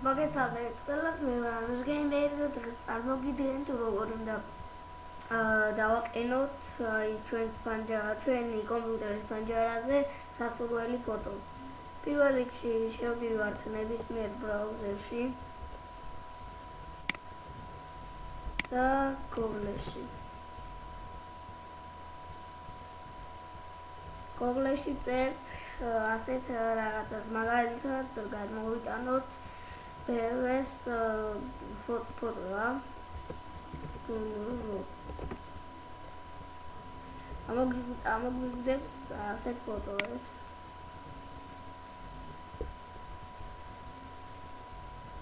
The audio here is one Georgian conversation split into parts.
მოგესალმებით ყველას, მე ვარ გეიმერი და დღეს წარმოგიდგენთ როგორ უნდა დავაყენოთ ჩვენი კომპიუტერის პანჯარაზე სასურველი ფოტო. პირველ რიგში შევდივართ ნებისმიერ ბრაუზერში და Google-ში. Google-ში წერთ ასეთ რაღაცას, მაგალითად გადმოვიტანოთ ბევრს ფოტოა. ამოგვიგდებს ასეთ ფოტოებს.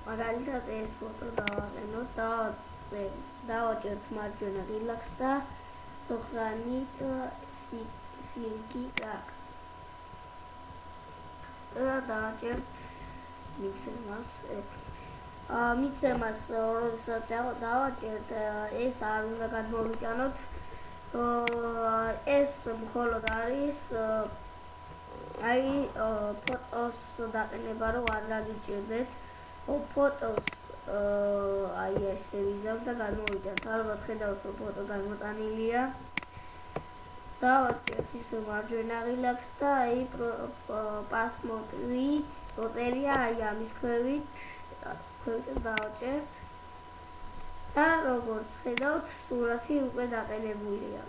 მაგალითად ეს ფოტო დავაყენოთ და დავაჭერთ მარჯვენა რილაქს და სოხრანით სინკი კაკ. და დავაჭერთ მიცემას, როდესაც დავაჭერთ, ეს არ უნდა გადმოვიტანოთ. ეს მხოლოდ არის ფოტოს დაყენება, რომ არ დაგიჭირდეთ. ფოტოს ესე ვიზავთ და გადმოვიტანთ. ალბათ ხედავთ, რომ ფოტო გამოტანილია. დავაჭერთ ის მარჯვენა რილაქს და პასმოტრი როწერია ამის ქვევით დავაჭერთ და როგორც ხედავთ, სურათი უკვე დაყენებულია.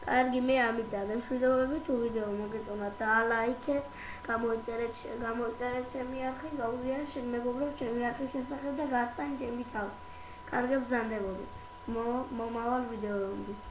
კარგი, მე ამით დაგემშვიდობები. თუ ვიდეო მოგეწონათ, დალაიქეთ, გამოიწერეთ ჩემი არხი, გაუზიარეთ მეგობრებს ჩემი არხის შესახებ და გააცანეთ ჩემი თავი. კარგად ბრძანდებოდეთ მომავალ ვიდეოებში.